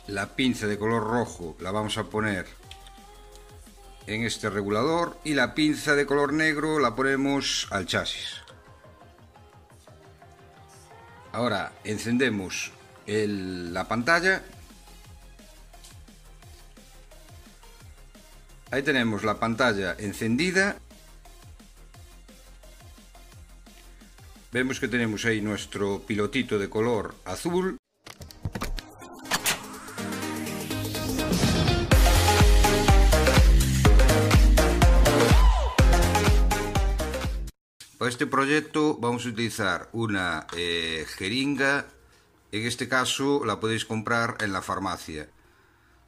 La pinza de color rojo la vamos a poner en este regulador y la pinza de color negro la ponemos al chasis. Ahora encendemos la pantalla. Ahí tenemos la pantalla encendida. Vemos que tenemos ahí nuestro pilotito de color azul. Para este proyecto vamos a utilizar una jeringa. En este caso la podéis comprar en la farmacia.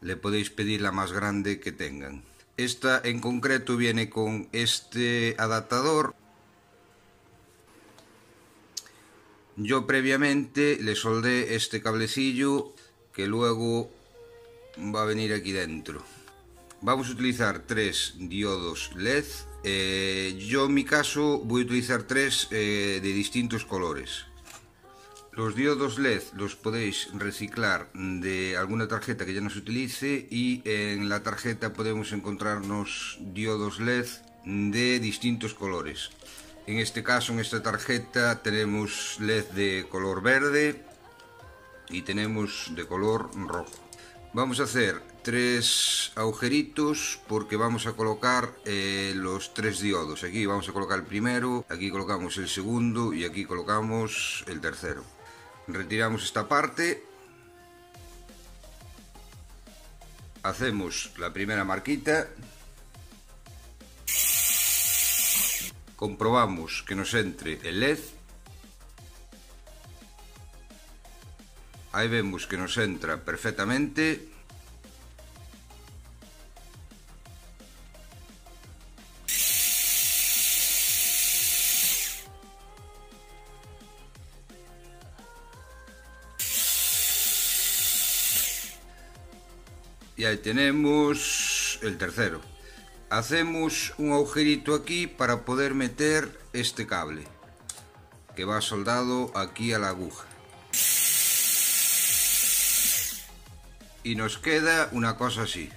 Le podéis pedir la más grande que tengan. Esta en concreto viene con este adaptador. Yo previamente le soldé este cablecillo que luego va a venir aquí dentro. Vamos a utilizar 3 diodos LED. Yo en mi caso voy a utilizar 3 de distintos colores. Los diodos LED los podéis reciclar de alguna tarjeta que ya no se utilice, y en la tarjeta podemos encontrarnos diodos LED de distintos colores. En este caso, en esta tarjeta tenemos LED de color verde y tenemos de color rojo. Vamos a hacer 3 agujeritos porque vamos a colocar los 3 diodos. Aquí vamos a colocar el primero, aquí colocamos el segundo y aquí colocamos el tercero. Retiramos esta parte, hacemos la primera marquita, comprobamos que nos entre el LED, ahí vemos que nos entra perfectamente. Y ahí tenemos el tercero. Hacemos un agujerito aquí para poder meter este cable que va soldado aquí a la aguja. Y nos queda una cosa así.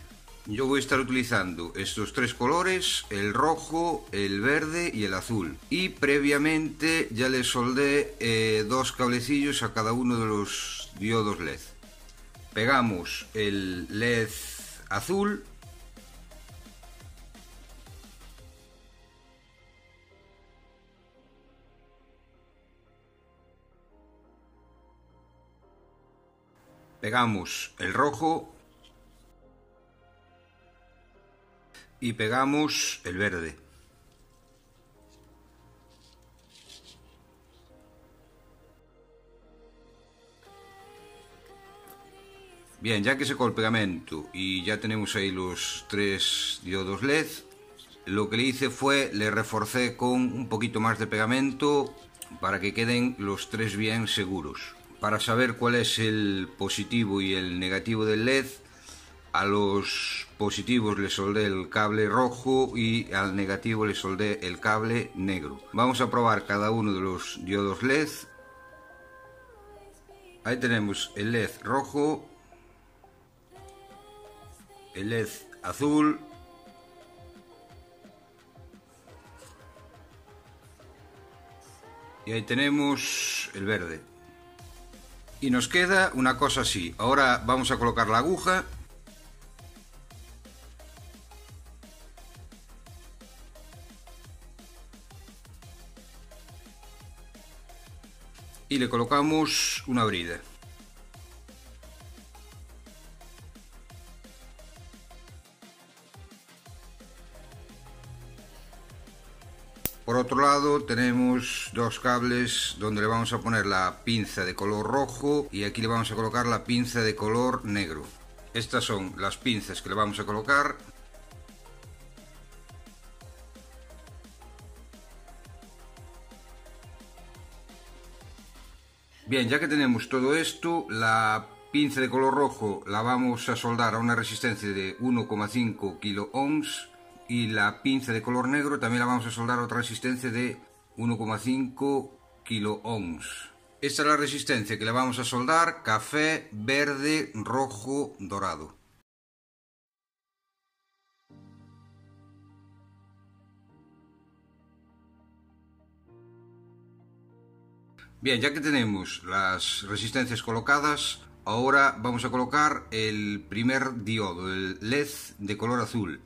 Yo voy a estar utilizando estos 3 colores, el rojo, el verde y el azul. Y previamente ya le soldé 2 cablecillos a cada uno de los diodos LED. Pegamos el LED azul. Pegamos el rojo. Y pegamos el verde. Bien, ya que secó el pegamento y ya tenemos ahí los 3 diodos LED, lo que le hice fue le reforcé con un poquito más de pegamento para que queden los 3 bien seguros. Para saber cuál es el positivo y el negativo del LED, a los positivos le soldé el cable rojo y al negativo le soldé el cable negro. Vamos a probar cada uno de los diodos LED. Ahí tenemos el LED rojo, el LED azul y ahí tenemos el verde. Y nos queda una cosa así. Ahora vamos a colocar la aguja. Y le colocamos una brida. Por otro lado tenemos 2 cables donde le vamos a poner la pinza de color rojo y aquí le vamos a colocar la pinza de color negro. Estas son las pinzas que le vamos a colocar. Bien, ya que tenemos todo esto, la pinza de color rojo la vamos a soldar a una resistencia de 1,5 kiloohms y la pinza de color negro también la vamos a soldar a otra resistencia de 1,5 kiloohms. Esta es la resistencia que le vamos a soldar: café, verde, rojo, dorado. Bien, ya que tenemos las resistencias colocadas, ahora vamos a colocar el primer diodo, el LED de color azul.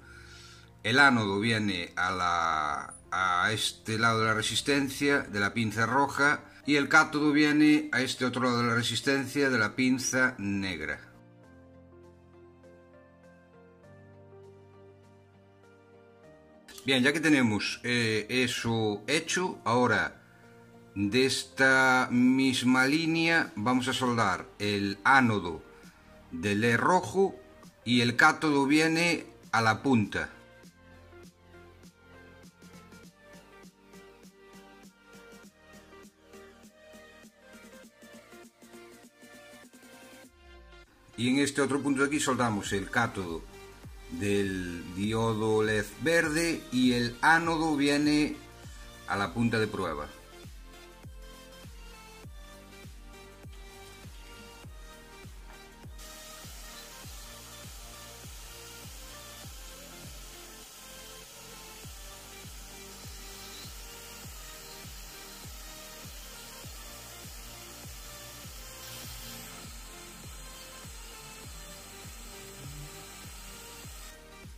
El ánodo viene a este lado de la resistencia, de la pinza roja, y el cátodo viene a este otro lado de la resistencia, de la pinza negra. Bien, ya que tenemos eso hecho, ahora de esta misma línea vamos a soldar el ánodo del LED rojo y el cátodo viene a la punta. Y en este otro punto de aquí soldamos el cátodo del diodo LED verde y el ánodo viene a la punta de prueba.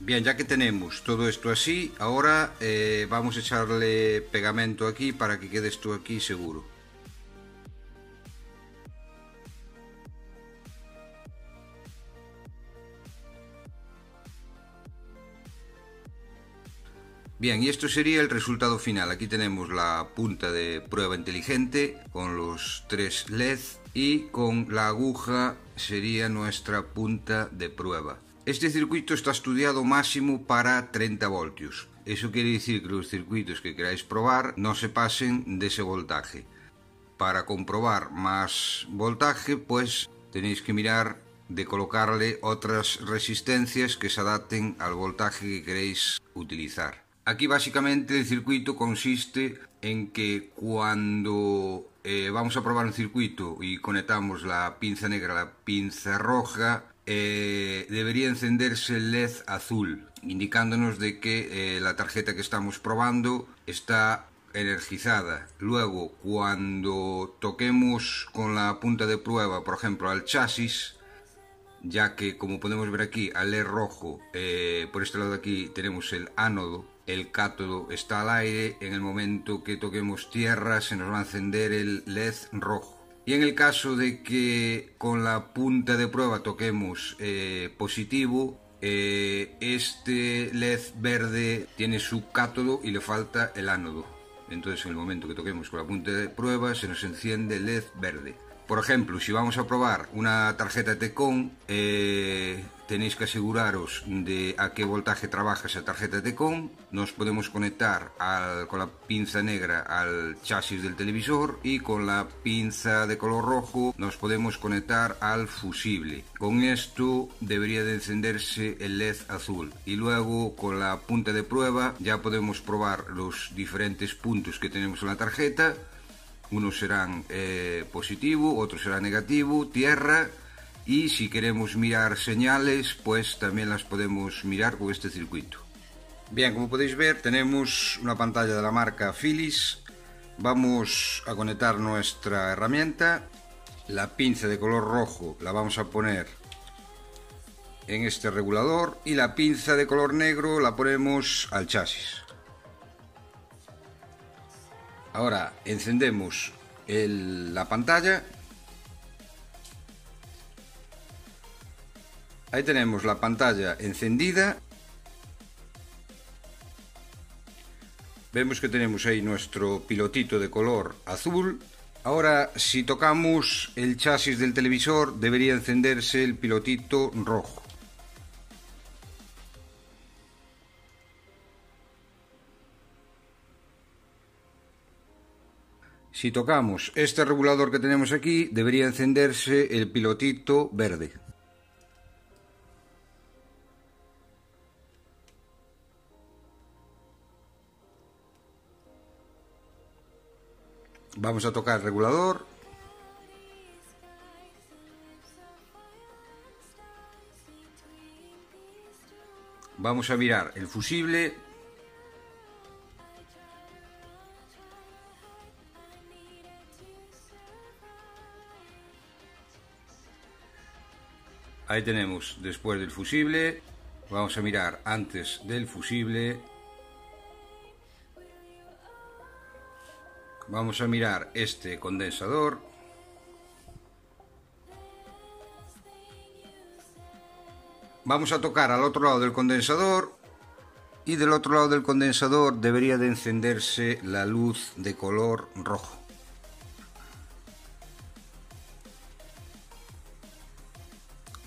Bien, ya que tenemos todo esto así, ahora vamos a echarle pegamento aquí para que quede esto aquí seguro. Bien, y esto sería el resultado final. Aquí tenemos la punta de prueba inteligente con los 3 LED y con la aguja sería nuestra punta de prueba. Este circuito está estudiado máximo para 30 voltios. Eso quiere decir que los circuitos que queráis probar no se pasen de ese voltaje. Para comprobar más voltaje, pues tenéis que mirar de colocarle otras resistencias que se adapten al voltaje que queréis utilizar. Aquí básicamente el circuito consiste en que cuando vamos a probar un circuito y conectamos la pinza negra a la pinza roja, debería encenderse el LED azul, indicándonos de que la tarjeta que estamos probando está energizada. Luego, cuando toquemos con la punta de prueba, por ejemplo, al chasis, ya que como podemos ver aquí al LED rojo, por este lado de aquí tenemos el ánodo, el cátodo está al aire, en el momento que toquemos tierra se nos va a encender el LED rojo. Y en el caso de que con la punta de prueba toquemos positivo, este LED verde tiene su cátodo y le falta el ánodo. Entonces en el momento que toquemos con la punta de prueba se nos enciende el LED verde. Por ejemplo, si vamos a probar una tarjeta Tecon, tenéis que aseguraros de a qué voltaje trabaja esa tarjeta Tecon. Nos podemos conectar con la pinza negra al chasis del televisor y con la pinza de color rojo nos podemos conectar al fusible. Con esto debería de encenderse el LED azul y luego con la punta de prueba ya podemos probar los diferentes puntos que tenemos en la tarjeta. Unos serán positivo, otros serán negativo, tierra, y si queremos mirar señales, pues también las podemos mirar con este circuito. Bien, como podéis ver, tenemos una pantalla de la marca Philips. Vamos a conectar nuestra herramienta. La pinza de color rojo la vamos a poner en este regulador y la pinza de color negro la ponemos al chasis. Ahora encendemos la pantalla. Ahí tenemos la pantalla encendida. Vemos que tenemos ahí nuestro pilotito de color azul. Ahora, si tocamos el chasis del televisor, debería encenderse el pilotito rojo. Si tocamos este regulador que tenemos aquí, debería encenderse el pilotito verde. Vamos a tocar el regulador. Vamos a mirar el fusible. Ahí tenemos después del fusible. Vamos a mirar antes del fusible. Vamos a mirar este condensador. Vamos a tocar al otro lado del condensador. Y del otro lado del condensador debería de encenderse la luz de color rojo.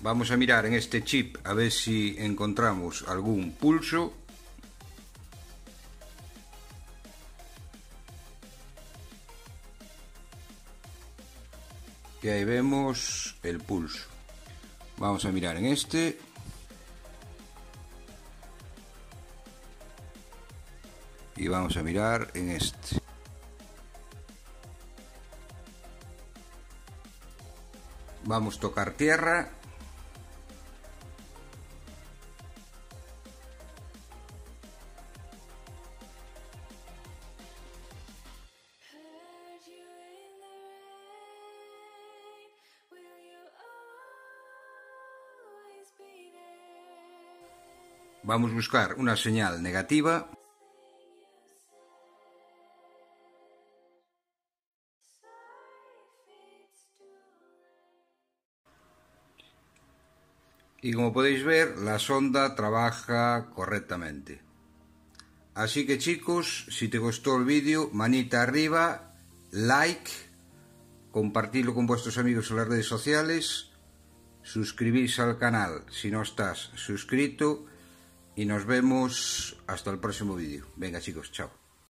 Vamos a mirar en este chip a ver si encontramos algún pulso. Y ahí vemos el pulso. Vamos a mirar en este. Y vamos a mirar en este. Vamos a tocar tierra. Vamos a buscar una señal negativa. Y como podéis ver, la sonda trabaja correctamente. Así que chicos, si te gustó el vídeo, manita arriba, like, compartirlo con vuestros amigos en las redes sociales, suscribirse al canal si no estás suscrito y nos vemos hasta el próximo vídeo. Venga chicos, chao.